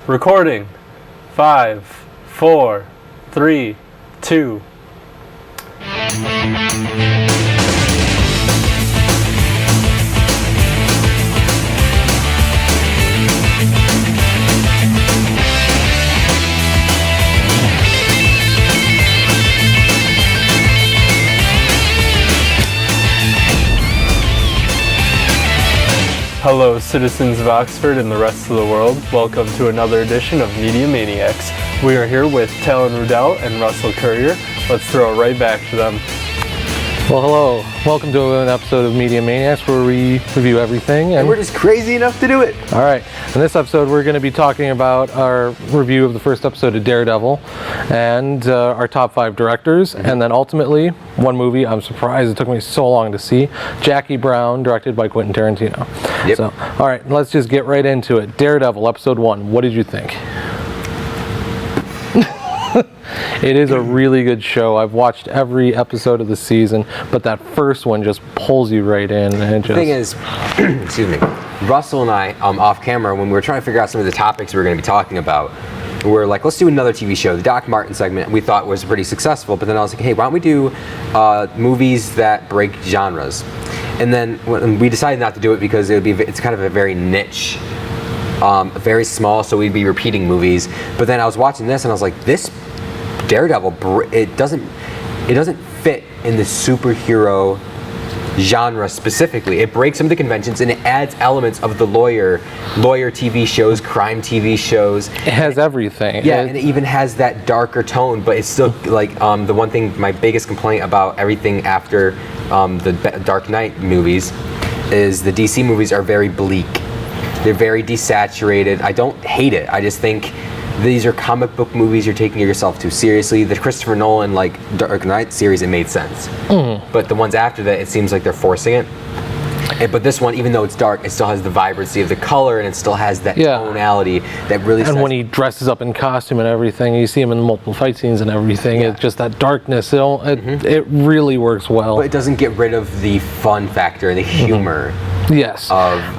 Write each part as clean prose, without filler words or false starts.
Recording. 5, 4, 3, 2. Hello, citizens of Oxford and the rest of the world. Welcome to another edition of Media Maniaxe. We are here with Talon and Russel Courier. Let's throw it right back to them. Well, hello. Welcome to an episode of Media Maniaxe where we review everything. And we're just crazy enough to do it. All right. In this episode, we're going to be talking about our review of the first episode of Daredevil and our top 5 directors. Mm-hmm. And then ultimately, one movie I'm surprised it took me so long to see, Jackie Brown, directed by Quentin Tarantino. Yep. So, all right, let's just get right into it. Daredevil, episode 1. What did you think? It is a really good show. I've watched every episode of the season, but that first one just pulls you right in. And the thing is, excuse me, Russell and I, off camera, when we were trying to figure out some of the topics we were going to be talking about, we were like, let's do another TV show. The Doc Martin segment we thought was pretty successful, but then I was like, hey, why don't we do movies that break genres? And then when we decided not to do it because it's kind of a very niche, very small, so we'd be repeating movies. But then I was watching this and I was like, this Daredevil, it doesn't fit in the superhero genre specifically. It breaks some of the conventions and it adds elements of the lawyer TV shows, crime TV shows. It has everything. Yeah, and it even has that darker tone, but it's still like the one thing, my biggest complaint about everything after the Dark Knight movies is the DC movies are very bleak. They're very desaturated. I don't hate it. I just think these are comic book movies. You're taking yourself too seriously. The Christopher Nolan Dark Knight series, it made sense. Mm-hmm. But the ones after that, it seems like they're forcing it. But this one, even though it's dark, it still has the vibrancy of the color, and it still has that tonality that really. And when he dresses up in costume and everything, you see him in multiple fight scenes and everything. Yeah. It's just that darkness. It really works well. But it doesn't get rid of the fun factor, the humor. Mm-hmm. Yes,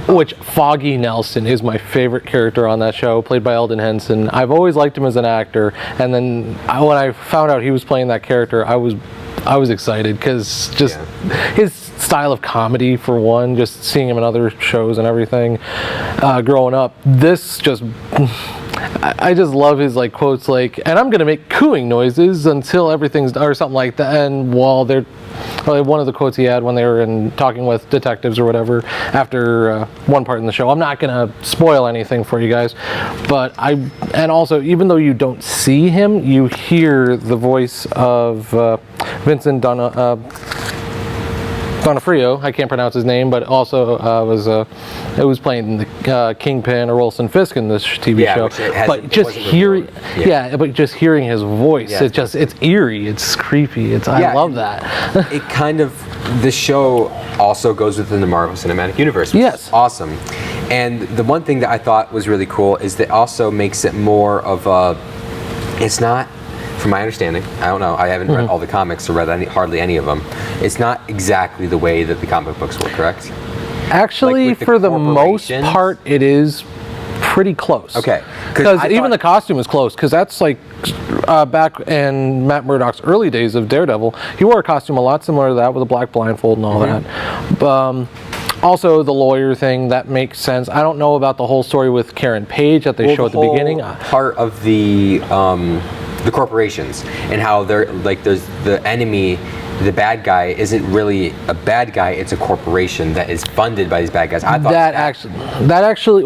which Foggy Nelson is my favorite character on that show, played by Eldon Henson. I've always liked him as an actor, and then when I found out he was playing that character, I was excited because just his style of comedy, for one, just seeing him in other shows and everything, growing up, this just. I just love his quotes and I'm gonna make cooing noises until everything's or something like that. And while they're one of the quotes he had when they were talking with detectives or whatever after one part in the show. I'm not gonna spoil anything for you guys, but and also even though you don't see him, you hear the voice of Vincent D'Onofrio, I can't pronounce his name, but also was playing the Kingpin or Wilson Fisk in this TV show. But just hearing his voice, it's eerie, it's creepy. I love that. It kind of, this show also goes within the Marvel Cinematic Universe, which is awesome. And the one thing that I thought was really cool is that also makes it more of it's not. From my understanding, I don't know, I haven't read all the comics or read hardly any of them. It's not exactly the way that the comic books were, correct? Actually, for the most part, it is pretty close. Okay. Because even the costume is close, because that's back in Matt Murdock's early days of Daredevil, he wore a costume a lot similar to that with a black blindfold and all that. Also, the lawyer thing, that makes sense. I don't know about the whole story with Karen Page that they show at the beginning. Part of the corporations and how they're there's the enemy, the bad guy isn't really a bad guy, it's a corporation that is funded by these bad guys. I thought that actually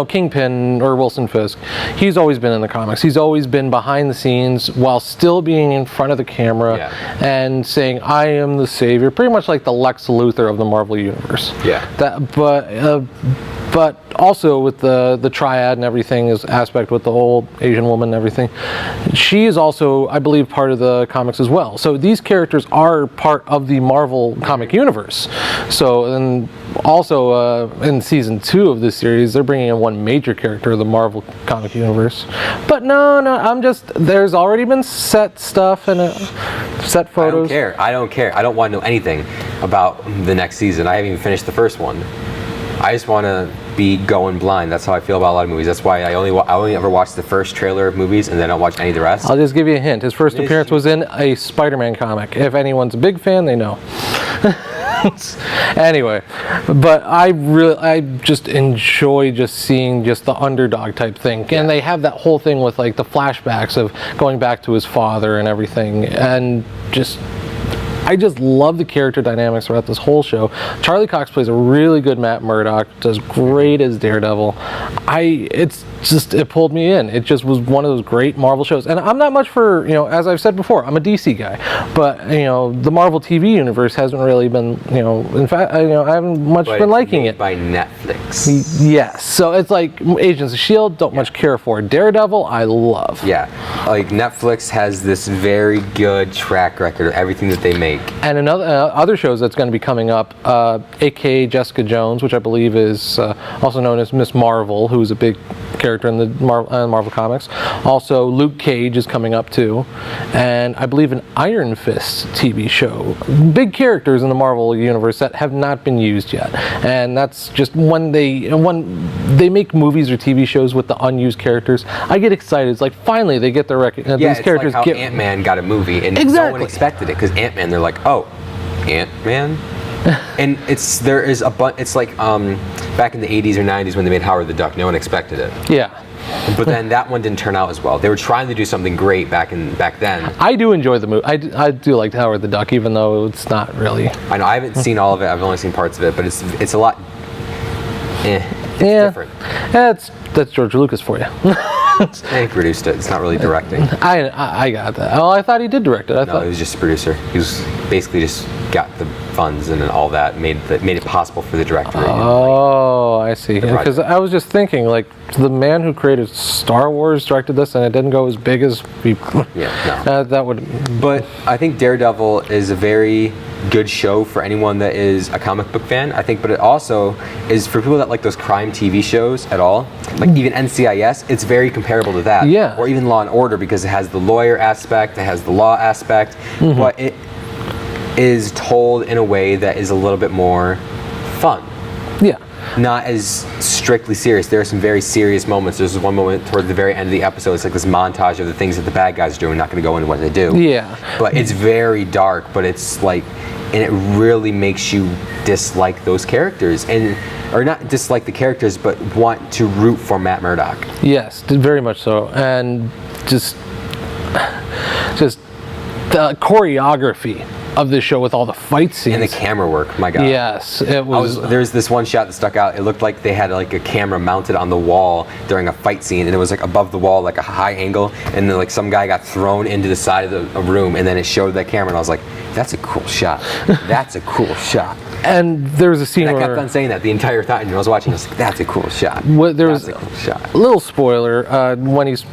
Kingpin or Wilson Fisk, he's always been in the comics. He's always been behind the scenes while still being in front of the camera and saying, I am the savior, pretty much like the Lex Luthor of the Marvel Universe. But also with the triad and everything, is aspect with the whole Asian woman and everything, she is also, I believe, part of the comics as well. So these characters are part of the Marvel comic universe. So, and also in season 2 of this series, they're bringing in one major character of the Marvel comic universe. But no, there's already been set stuff and set photos. I don't care. I don't want to know anything about the next season. I haven't even finished the first one. I just want to be going blind. That's how I feel about a lot of movies. That's why I only ever watch the first trailer of movies and then I don't watch any of the rest. I'll just give you a hint. His first appearance was in a Spider-Man comic. If anyone's a big fan, they know. Anyway, but I just enjoy just seeing just the underdog type thing, and they have that whole thing with like the flashbacks of going back to his father and everything, and I just love the character dynamics throughout this whole show. Charlie Cox plays a really good Matt Murdock, does great as Daredevil. It pulled me in. It just was one of those great Marvel shows. And I'm not much for, as I've said before, I'm a DC guy. But, the Marvel TV universe hasn't really been, in fact, I haven't much been liking it. By Netflix. Yes. So it's like Agents of S.H.I.E.L.D. don't much care for. Daredevil, I love. Yeah. Like Netflix has this very good track record of everything that they make. And another other shows that's going to be coming up, aka Jessica Jones, which I believe is also known as Miss Marvel, who's a big character in the Marvel comics. Also, Luke Cage is coming up too, and I believe an Iron Fist TV show. Big characters in the Marvel universe that have not been used yet, and that's just when they make movies or TV shows with the unused characters, I get excited. It's like finally they get their these characters. Like how Ant-Man got a movie, and no one expected it because Ant-Man. They're like, oh, Ant-Man. And it's like back in the 80s or 90s when they made Howard the Duck, no one expected it. Yeah. But then that one didn't turn out as well. They were trying to do something great back then. I do enjoy the movie. I do like Howard the Duck, even though it's not really. I know I haven't seen all of it. I've only seen parts of it, but it's a lot. It's different. That's George Lucas for you. He produced it. It's not really directing. I got that. Oh, I thought he did direct it. No, he was just a producer. He was basically just got the funds and all that, made it possible for the director. Oh, I see. Because I was just thinking, like, the man who created Star Wars directed this, and it didn't go as big as people. Yeah, no. That would. But I think Daredevil is a very good show for anyone that is a comic book fan, I think, but it also is for people that like those crime TV shows at all, like even NCIS, it's very comparable to that. Yeah. Or even Law and Order, because it has the lawyer aspect, it has the law aspect, but it is told in a way that is a little bit more fun. Yeah. Not as strictly serious. There are some very serious moments. There's one moment toward the very end of the episode. It's like this montage of the things that the bad guys are doing. Not going to go into what they do. Yeah. But it's very dark. But it's like, and it really makes you dislike those characters, or not dislike the characters, but want to root for Matt Murdock. Yes, very much so, and just the choreography of this show with all the fight scenes and the camera work. My God. Yes, it was. There's this one shot that stuck out. It looked like they had like a camera mounted on the wall during a fight scene, and it was like above the wall, like a high angle, and then like some guy got thrown into the side of a room, and then it showed that camera, and I was like, that's a cool shot. That's a cool shot. And there was a scene and where I kept on saying that the entire time. I was watching. I was like, that's a cool shot. There was a cool shot. A little spoiler when he's.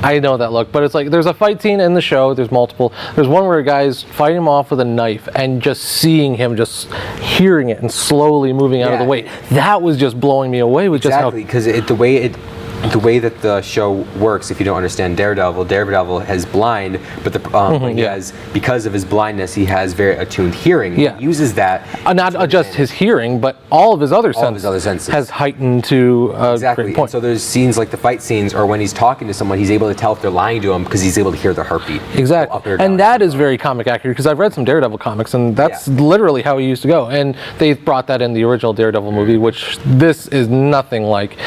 I know that look, but it's like there's a fight scene in the show. There's multiple. There's one where a guy's fighting him off with a knife, and just seeing him, just hearing it, and slowly moving out of the way. That was just blowing me away with exactly because the way that the show works. If you don't understand Daredevil has blind, but he has, because of his blindness, he has very attuned hearing. Yeah. He uses that. Not just his hearing, but all of his other senses has heightened to a great point. So there's scenes like the fight scenes, or when he's talking to someone, he's able to tell if they're lying to him because he's able to hear their heartbeat. Exactly. Up or down. And that is very comic accurate, because I've read some Daredevil comics, and that's literally how he used to go. And they brought that in the original Daredevil movie, which this is nothing like.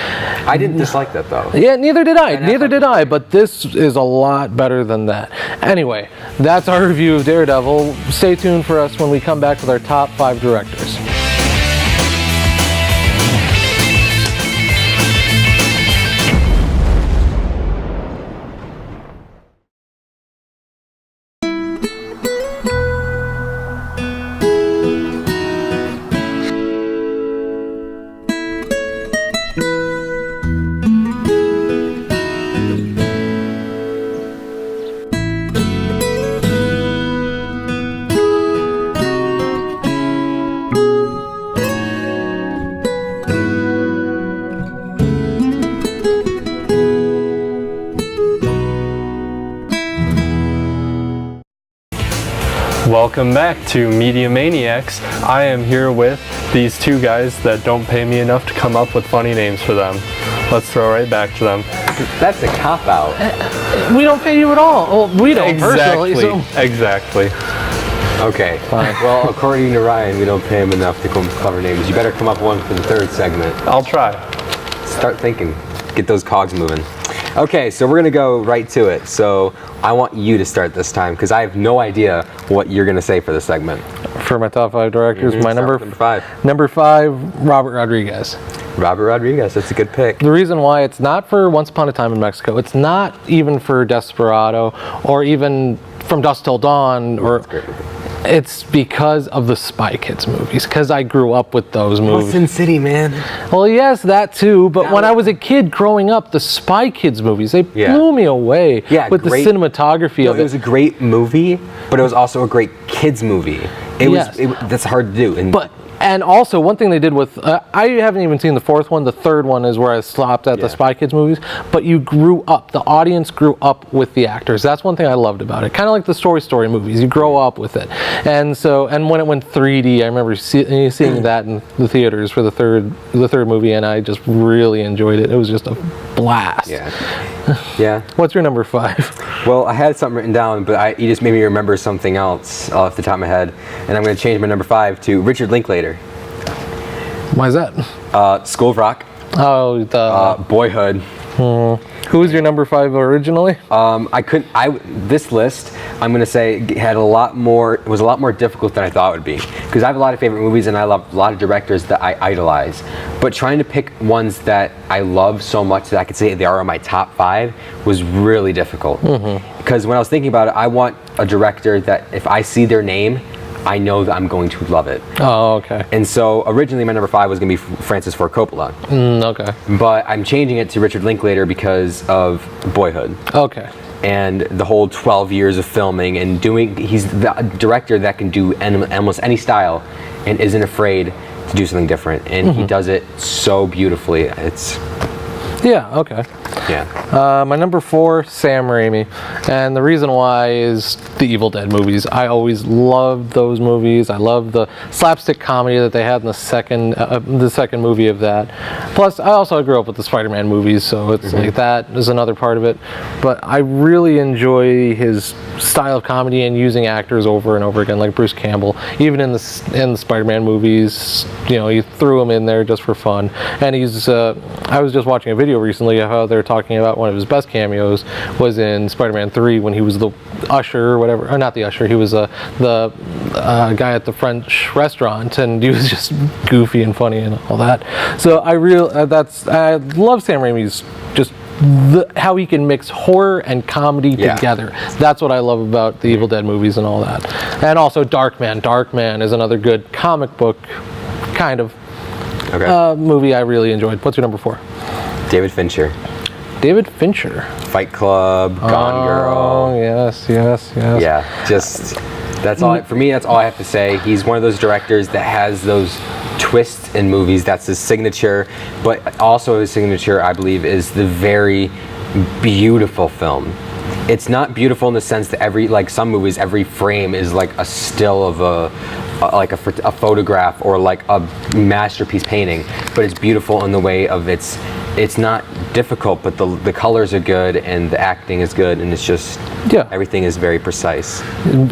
I didn't dislike that though. Yeah, neither did I. But this is a lot better than that. Anyway, that's our review of Daredevil. Stay tuned for us when we come back with our top 5 directors. Welcome back to Media Maniacs. I am here with these two guys that don't pay me enough to come up with funny names for them. Let's throw right back to them. That's a cop-out. We don't pay you at all. Well, we don't personally. So. Exactly. Okay. Fine. Well, according to Ryan, we don't pay him enough to come up with clever names. You better come up with one for the third segment. I'll try. Start thinking. Get those cogs moving. Okay, so we're gonna go right to it. So I want you to start this time because I have no idea what you're gonna say for this segment. For my top 5 directors, my Start with number 5. Number 5, Robert Rodriguez. Robert Rodriguez. That's a good pick. The reason why it's not for Once Upon a Time in Mexico, it's not even for Desperado, or even From Dusk Till Dawn, or That's a great movie. it's because of the Spy Kids movies, because I grew up with those movies. Sin City, man. Well, yes, that too, but when I was a kid growing up, the Spy Kids movies, they blew me away with great, the cinematography of it. It was a great movie, but it was also a great kids movie. That's hard to do. And also, one thing they did with, I haven't even seen the 4th one, the 3rd one is where I stopped at the Spy Kids movies, but you grew up, the audience grew up with the actors. That's one thing I loved about it. Kind of like the Story movies, you grow up with it. And so, and when it went 3D, I remember seeing that in the theaters for the third movie, and I just really enjoyed it. It was just a blast. Yeah. What's your number 5? Well, I had something written down, but you just made me remember something else off the top of my head, and I'm going to change my number 5 to Richard Linklater. Why is that? School of Rock. Oh, Boyhood. Who was your number 5 originally? This list, I'm going to say, was a lot more difficult than I thought it would be. Because I have a lot of favorite movies and I love a lot of directors that I idolize. But trying to pick ones that I love so much that I could say they are in my top 5 was really difficult. Because when I was thinking about it, I want a director that if I see their name, I know that I'm going to love it. Oh, okay. And so originally my number 5 was going to be Francis Ford Coppola. Okay. But I'm changing it to Richard Linklater because of Boyhood. Okay. And the whole 12 years of filming and he's the director that can do almost any style and isn't afraid to do something different. And he does it so beautifully. Yeah, okay. Yeah. My number 4, Sam Raimi, and the reason why is the Evil Dead movies. I always loved those movies. I love the slapstick comedy that they had in the second movie of that. Plus, I also grew up with the Spider-Man movies, so it's like that is another part of it. But I really enjoy his style of comedy and using actors over and over again, like Bruce Campbell. Even in the Spider-Man movies, he threw him in there just for fun. And I was just watching a video recently of how they're talking about one of his best cameos was in Spider-Man 3 when he was the usher or whatever, or not the usher, he was the guy at the French restaurant, and he was just goofy and funny and all that. So I love Sam Raimi's just how he can mix horror and comedy together. That's what I love about the Evil Dead movies and all that. And also Darkman. Darkman is another good comic book kind of movie I really enjoyed. What's your number 4? David Fincher. David Fincher. Fight Club, Gone Girl. Oh, yes. Yeah, just, that's all, for me, that's all I have to say. He's one of those directors that has those twists in movies. That's his signature, but also his signature, I believe, is the very beautiful film. It's not beautiful in the sense that some movies, every frame is like a still of a photograph or like a masterpiece painting, but it's beautiful in the way of it's not difficult, but the colors are good and the acting is good, and it's just everything is very precise.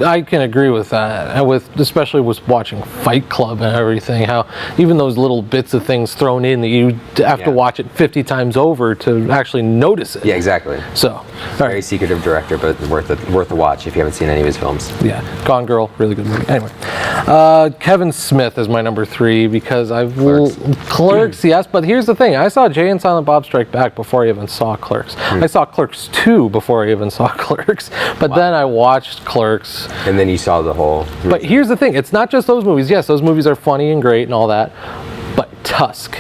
I can agree with that, especially with watching Fight Club and everything, how even those little bits of things thrown in that you have to watch it 50 times over to actually notice it. Yeah, exactly. So, very secretive director, but worth a watch if you haven't seen any of his films. Yeah, Gone Girl, really good movie. Anyway, Kevin Smith is my number 3 because Clerks, yes, but here's the thing. I saw Jay and Silent Bob Strike Back before I even saw Clerks. I saw Clerks 2 before I even saw Clerks, but then I watched Clerks. And then you saw the whole... But here's the thing. It's not just those movies. Yes, those movies are funny and great and all that, but Tusk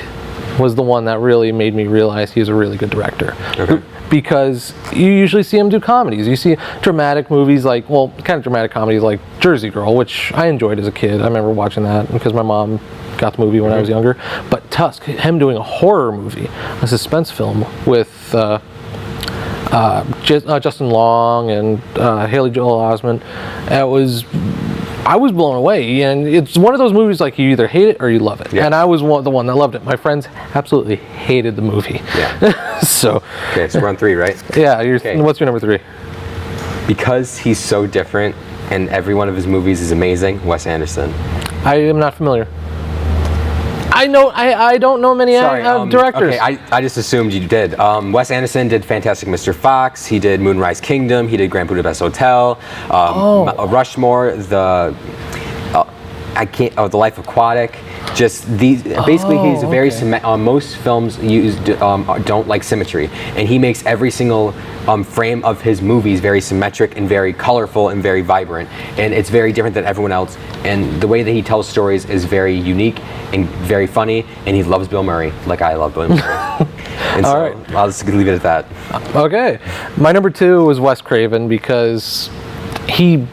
was the one that really made me realize he's a really good director. Okay. Because you usually see him do comedies. You see dramatic movies kind of dramatic comedies like Jersey Girl, which I enjoyed as a kid. I remember watching that because my mom got the movie when I was younger. But Tusk, him doing a horror movie, a suspense film with Justin Long and Haley Joel Osment, I was blown away, and it's one of those movies like you either hate it or you love it. Yeah. And I was the one that loved it. My friends absolutely hated the movie. Yeah. So. Okay, so we're on 3, right? Yeah. Okay. What's your number 3? Because he's so different, and every one of his movies is amazing. Wes Anderson. I am not familiar. I don't know many directors. Okay, I just assumed you did. Wes Anderson did Fantastic Mr. Fox. He did Moonrise Kingdom. He did Grand Budapest Hotel. Rushmore. The Life Aquatic. Just these. Basically, he's very most films don't like symmetry, and he makes every single frame of his movies very symmetric and very colorful and very vibrant, and it's very different than everyone else. And the way that he tells stories is very unique and very funny. And he loves Bill Murray, like I love Bill Murray. And so right. I'll just leave it at that. Okay, my number 2 was Wes Craven because he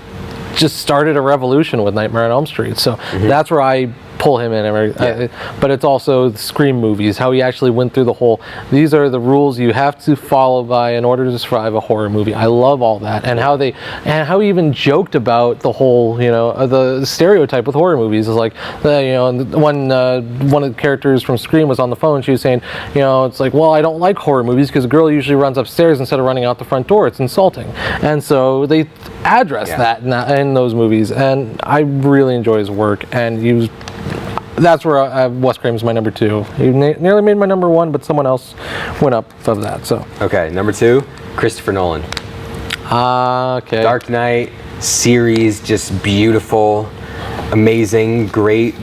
just started a revolution with Nightmare on Elm Street. So that's where I pull him in. But it's also the Scream movies, how he actually went through the whole, these are the rules you have to follow by in order to survive a horror movie. I love all that, and how he even joked about the whole, the stereotype with horror movies is like, when one of the characters from Scream was on the phone, she was saying, it's like, well, I don't like horror movies because a girl usually runs upstairs instead of running out the front door. It's insulting. And so they address that in those movies, and I really enjoy his work, and that's where Wes Craven's my number 2. He nearly made my number 1, but someone else went up of that. So. Okay, number 2, Christopher Nolan. Okay. Dark Knight series, just beautiful, amazing, great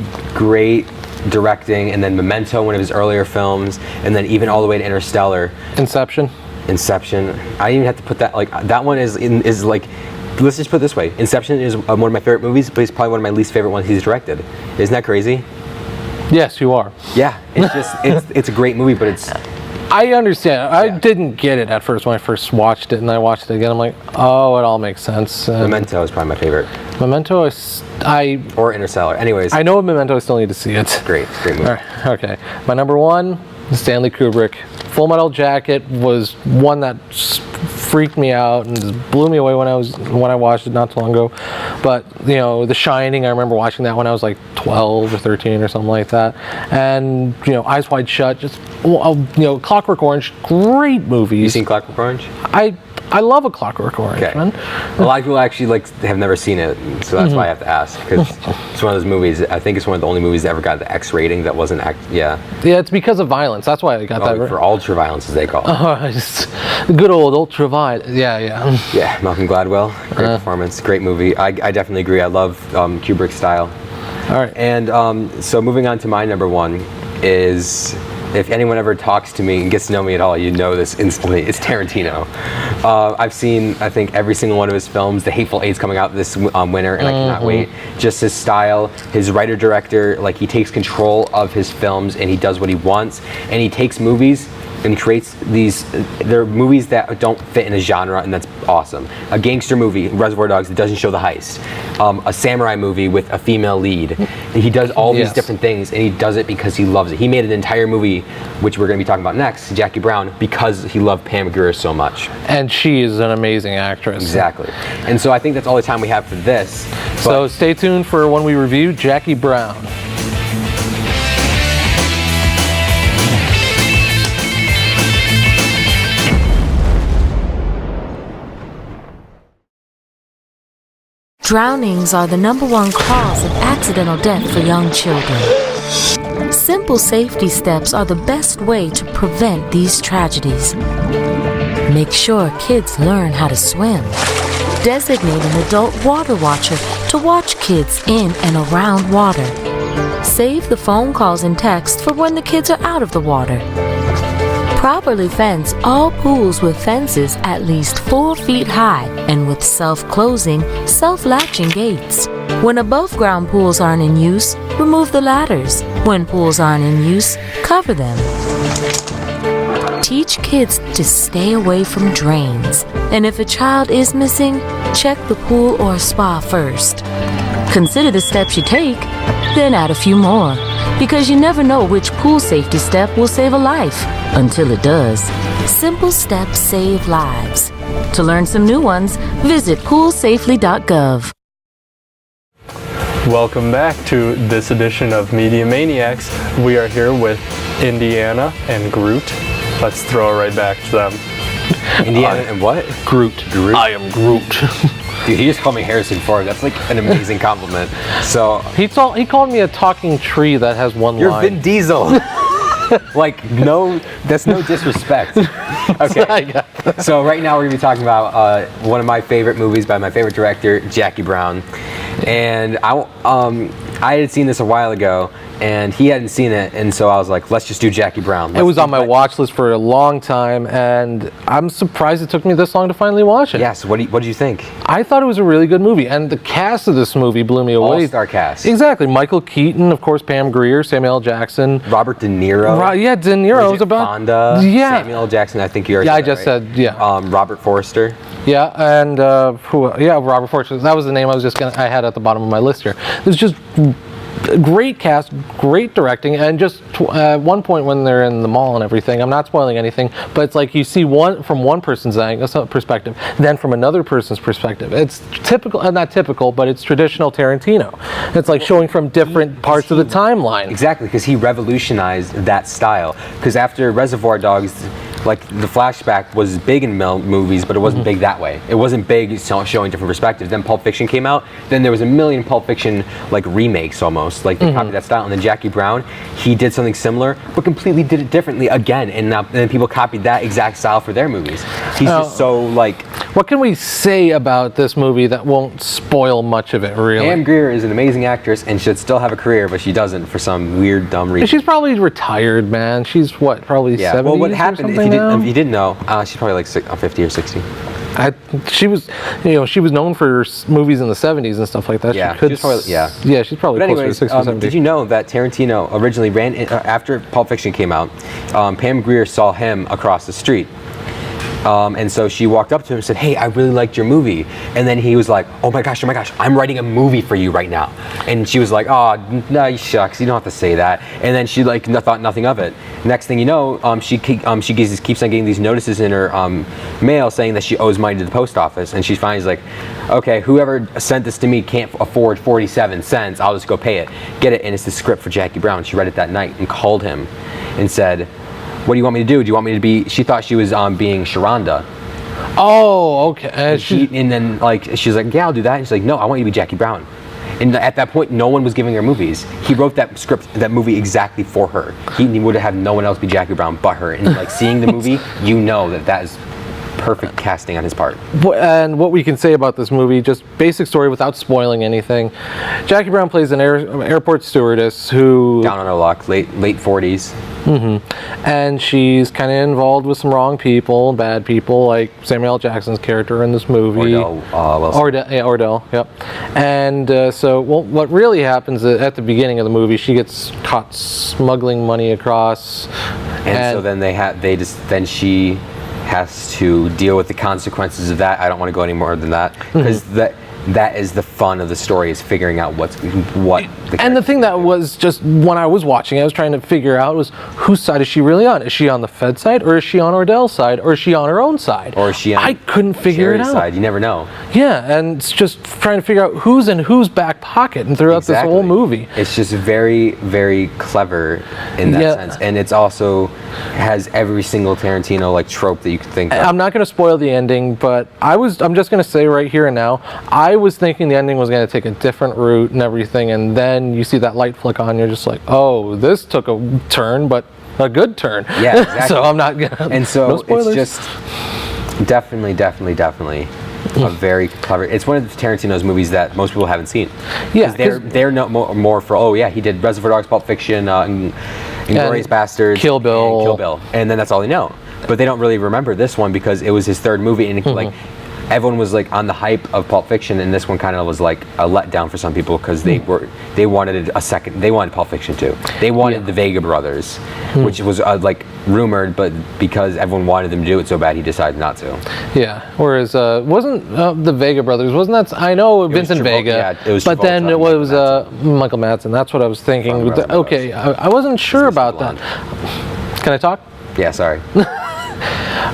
directing, and then Memento, one of his earlier films, and then even all the way to Interstellar. Inception. I didn't even have to put that. Like that one is like. Let's just put it this way. Inception is one of my favorite movies, but it's probably one of my least favorite ones he's directed. Isn't that crazy? Yes, you are. Yeah, it's just, it's a great movie, but it's... I understand. I didn't get it at first when I first watched it, and I watched it again. I'm like, oh, it all makes sense. Memento is probably my favorite. Memento or Interstellar. Anyways. I know of Memento, I still need to see it. Great movie. All right, okay. My number 1, Stanley Kubrick. Full Metal Jacket was one that freaked me out and just blew me away when I watched it not too long ago. But The Shining, I remember watching that when I was like 12 or 13 or something like that. And Eyes Wide Shut, just Clockwork Orange, great movies. You seen Clockwork Orange? I love A Clockwork Orange, man. A lot of people actually have never seen it, so that's why I have to ask, because it's one of those movies. I think it's one of the only movies that ever got the X rating that wasn't Yeah, it's because of violence. That's why I got that. For ultra violence, as they call it. Good old ultra violence. Yeah. Yeah, Malcolm Gladwell, great performance, great movie. I definitely agree. I love Kubrick's style. All right. And so moving on to my number 1 is. If anyone ever talks to me and gets to know me at all, you know this instantly. It's Tarantino. I've seen, I think, every single one of his films. The Hateful Eight's coming out this winter, and I cannot wait. Just his style, his writer-director, like he takes control of his films and he does what he wants. And he takes movies and he creates they're movies that don't fit in a genre, and that's awesome. A gangster movie, Reservoir Dogs, that doesn't show the heist. A samurai movie with a female lead. He does all these different things, and he does it because he loves it. He made an entire movie, which we're going to be talking about next, Jackie Brown, because he loved Pam Grier so much. And she is an amazing actress. Exactly. And so I think that's all the time we have for this. So stay tuned for when we review Jackie Brown. Drownings are the #1 cause of accidental death for young children. Simple safety steps are the best way to prevent these tragedies. Make sure kids learn how to swim. Designate an adult water watcher to watch kids in and around water. Save the phone calls and texts for when the kids are out of the water. Properly fence all pools with fences at least 4 feet high and with self-closing, self-latching gates. When above-ground pools aren't in use, remove the ladders. When pools aren't in use, cover them. Teach kids to stay away from drains. And if a child is missing, check the pool or spa first. Consider the steps you take, then add a few more. Because you never know which pool safety step will save a life, until it does. Simple steps save lives. To learn some new ones, visit poolsafely.gov. Welcome back to this edition of Media Maniacs. We are here with Indiana and Groot. Let's throw it right back to them. Indiana and what? Groot. I am Groot. Dude, he just called me Harrison Ford. That's like an amazing compliment. So He called me a talking tree that has one you're line. Vin Diesel. Like, no, that's no disrespect. Okay. So right now we're gonna be talking about one of my favorite movies by my favorite director, Jackie Brown. And I had seen this a while ago, and he hadn't seen it, and so I was like, let's just do Jackie Brown. It was on my watch list for a long time, and I'm surprised it took me this long to finally watch it. Yes. What did you think? I thought it was a really good movie, and the cast of this movie blew me away. All-star cast. Exactly. Michael Keaton, of course, Pam Grier, Samuel L. Jackson. Robert De Niro. Yeah, De Niro was about Fonda. Yeah. Samuel L. Jackson. I think you already. Yeah, I said just that, right? said yeah. Robert Forster. Yeah, and Robert Forster. That was the name I had at the bottom of my list here. There's just great cast, great directing, and just at one point when they're in the mall and everything, I'm not spoiling anything, but it's like you see one from one person's perspective, then from another person's perspective. It's typical, not typical, but it's traditional Tarantino. It's like showing from different parts of the timeline. Exactly, because he revolutionized that style. Because after Reservoir Dogs, like the flashback was big in movies, but it wasn't big that way. It wasn't big showing different perspectives. Then Pulp Fiction came out. Then there was a million Pulp Fiction like remakes almost. Like they copied that style. And then Jackie Brown, he did something similar, but completely did it differently again. And then people copied that exact style for their movies. He's just so like. What can we say about this movie that won't spoil much of it, really? Pam Grier is an amazing actress and should still have a career, but she doesn't for some weird, dumb reason. She's probably retired, man. She's what, probably 70s Well, what happened if you didn't know? She's probably like 50 or 60. She was known for movies in the 70s and stuff like that. Yeah, she could, she's probably, yeah, she's probably but closer anyways, to 60 or 70. did you know that Tarantino originally ran after Pulp Fiction came out? Pam Grier saw him across the street. And so she walked up to him and said, "Hey, I really liked your movie." And then he was like, "Oh my gosh, I'm writing a movie for you right now." And she was like, "Oh, no, shucks, you don't have to say that." And then she like thought nothing of it. Next thing you know, she keeps on getting these notices in her mail saying that she owes money to the post office. And she finally is like, "Okay, whoever sent this to me can't afford 47 cents. I'll just go pay it. Get it." And it's the script for Jackie Brown. She read it that night and called him and said, "What do you want me to do? Do you want me to be?" She thought she was being Sharonda. Oh, okay. And then like she's like, "Yeah, I'll do that." And she's like, "No, I want you to be Jackie Brown." And at that point, no one was giving her movies. He wrote that movie exactly for her. He would have had no one else be Jackie Brown but her. And like seeing the movie, you know that is perfect casting on his part. And what we can say about this movie, just basic story without spoiling anything. Jackie Brown plays an airport stewardess who Down on her luck, late 40s. And she's kind of involved with some wrong people, bad people, like Samuel L. Jackson's character in this movie. Ordell, yep. And what really happens at the beginning of the movie, she gets caught smuggling money across. And so then she has to deal with the consequences of that. I don't want to go any more than that because that is the fun of the story, is figuring out what. And the thing that was just when I was watching, I was trying to figure out was whose side is she really on? Is she on the Fed side, or is she on Ordell's side, or is she on her own side? Or is she on I couldn't figure it out. Side? You never know. Yeah, and it's just trying to figure out who's in whose back pocket and throughout this whole movie. It's just very, very clever in that sense, and it's also has every single Tarantino like trope that you could think of. I'm not going to spoil the ending, but I'm just going to say right here and now, I was thinking the ending was going to take a different route and everything, and then you see that light flick on, you're just like, oh, this took a turn, but a good turn. Yeah, exactly. So I'm not gonna. And so no spoilers. It's just definitely a very clever. It's one of Tarantino's movies that most people haven't seen. Yeah, they're no more for he did Reservoir Dogs, Pulp Fiction, Inglourious Basterds, Kill Bill, and then that's all they know. But they don't really remember this one because it was his third movie, and like everyone was like on the hype of Pulp Fiction, and this one kind of was like a letdown for some people because they wanted a second. They wanted Pulp Fiction too. They wanted the Vega brothers, which was like rumored, but because everyone wanted them to do it so bad, he decided not to. Yeah. Whereas wasn't the Vega brothers? Wasn't that? I know Vincent Vega. Yeah, it was. But then it was Michael Madsen. That's what I was thinking. Okay, I wasn't sure about that. Can I talk? Yeah. Sorry.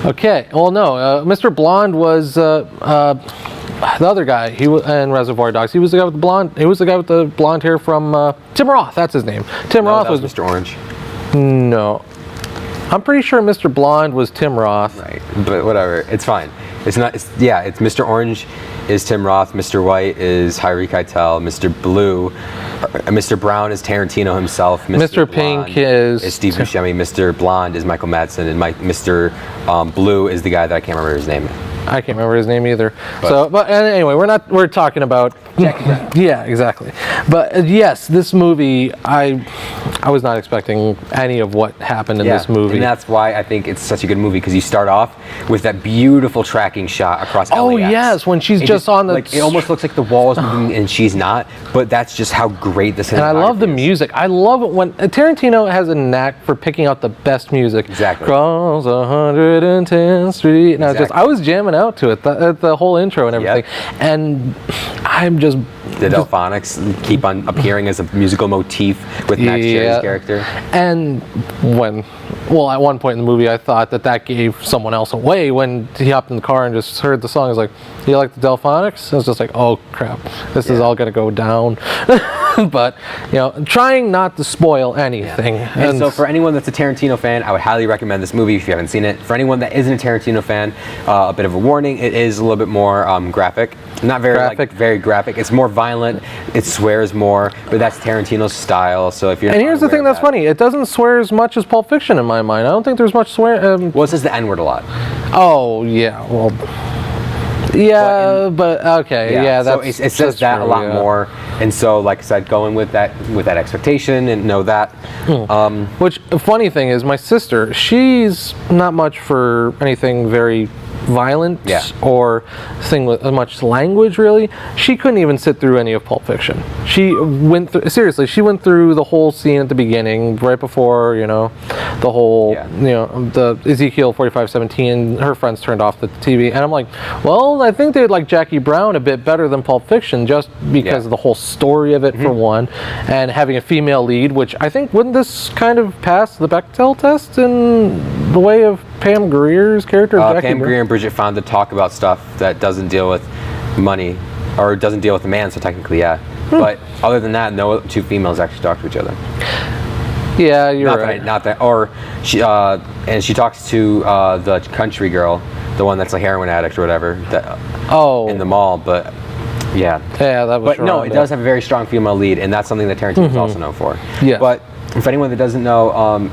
Okay. Well, no. Mr. Blonde was the other guy, he was in Reservoir Dogs. He was the guy with the blonde. He was the guy with the blonde hair from Tim Roth. That's his name. Tim Roth that was Mr. Orange. No, I'm pretty sure Mr. Blonde was Tim Roth. Right, but whatever. It's fine. It's not. It's Mr. Orange is Tim Roth. Mr. White is Harvey Keitel. Mr. Blue, Mr. Brown is Tarantino himself. Mr. Pink is Steve Buscemi. Mr. Blonde is Michael Madsen, and Mr. Blue is the guy that I can't remember his name. I can't remember his name either. But anyway, we're talking about Jackie Brown. Yeah, exactly. But yes, this movie, I was not expecting any of what happened in this movie. And that's why I think it's such a good movie, because you start off with that beautiful tracking shot across LAX. Oh yes, when she's just on the it almost looks like the wall is moving and she's not, but that's just how great this is. And I love the music. I love it when Tarantino has a knack for picking out the best music. Exactly. Cross 110th Street. And I was jamming out to it, the whole intro and everything. Yep. And I'm just the Delphonics keep on appearing as a musical motif with Max Cherry's character. And at one point in the movie, I thought that gave someone else away when he hopped in the car and just heard the song. I was like, "Do you like the Delphonics?" I was just like, "Oh crap, this is all gonna go down." But trying not to spoil anything. Yeah. And so for anyone that's a Tarantino fan, I would highly recommend this movie if you haven't seen it. For anyone that isn't a Tarantino fan, a bit of a warning: it is a little bit more graphic. Not very graphic. Very graphic. It's more violent. It swears more, but that's Tarantino's style. So if you're here's the thing that's funny: it doesn't swear as much as Pulp Fiction in my mind. I don't think there's much swear. Well, it says the N-word a lot. Oh yeah, well. Yeah, but okay, yeah. So it says that true, a lot more, and so like I said, going with that expectation and know that. Which funny thing is, my sister, she's not much for anything very violent or thing with much language really. She couldn't even sit through any of Pulp Fiction. She went through the whole scene at the beginning, right before the whole the Ezekiel 45:17. Her friends turned off the TV, and I'm like, well, I think they'd like Jackie Brown a bit better than Pulp Fiction, just because of the whole story of it for one, and having a female lead, which I think wouldn't this kind of pass the Bechdel test in the way of Pam Grier's character? Pam Grier and Bridget Fonda talk about stuff that doesn't deal with money, or doesn't deal with the man, so technically, But other than that, no two females actually talk to each other. Yeah, you're right. Not that. Or she and she talks to the country girl, the one that's a heroin addict or whatever. In the mall, but. Yeah, that was. But no, it does have a very strong female lead, and that's something that Tarantino's also known for. Yeah. But for anyone that doesn't know,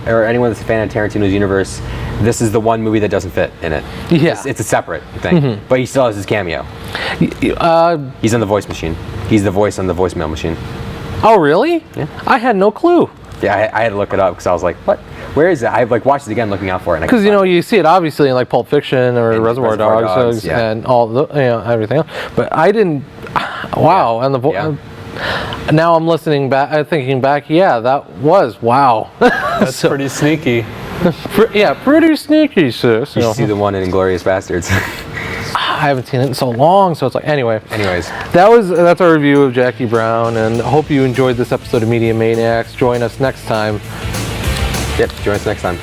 or anyone that's a fan of Tarantino's universe, this is the one movie that doesn't fit in it. Yeah. It's a separate thing, but he still has his cameo. He's on the voice machine. He's the voice on the voicemail machine. Oh, really? Yeah. I had no clue. Yeah, I had to look it up because I was like, what? Where is it? I watched it again looking out for it. Because you see it obviously in like Pulp Fiction or Reservoir Dogs and all the everything else. But I didn't. Wow, and now I'm listening back, thinking back. Yeah, that was wow. That's pretty sneaky. Pretty sneaky, sis. You should see the one in Inglourious Bastards. I haven't seen it in so long, so it's like anyways. That's our review of Jackie Brown, and I hope you enjoyed this episode of Media Maniacs. Join us next time. Yep, join us next time.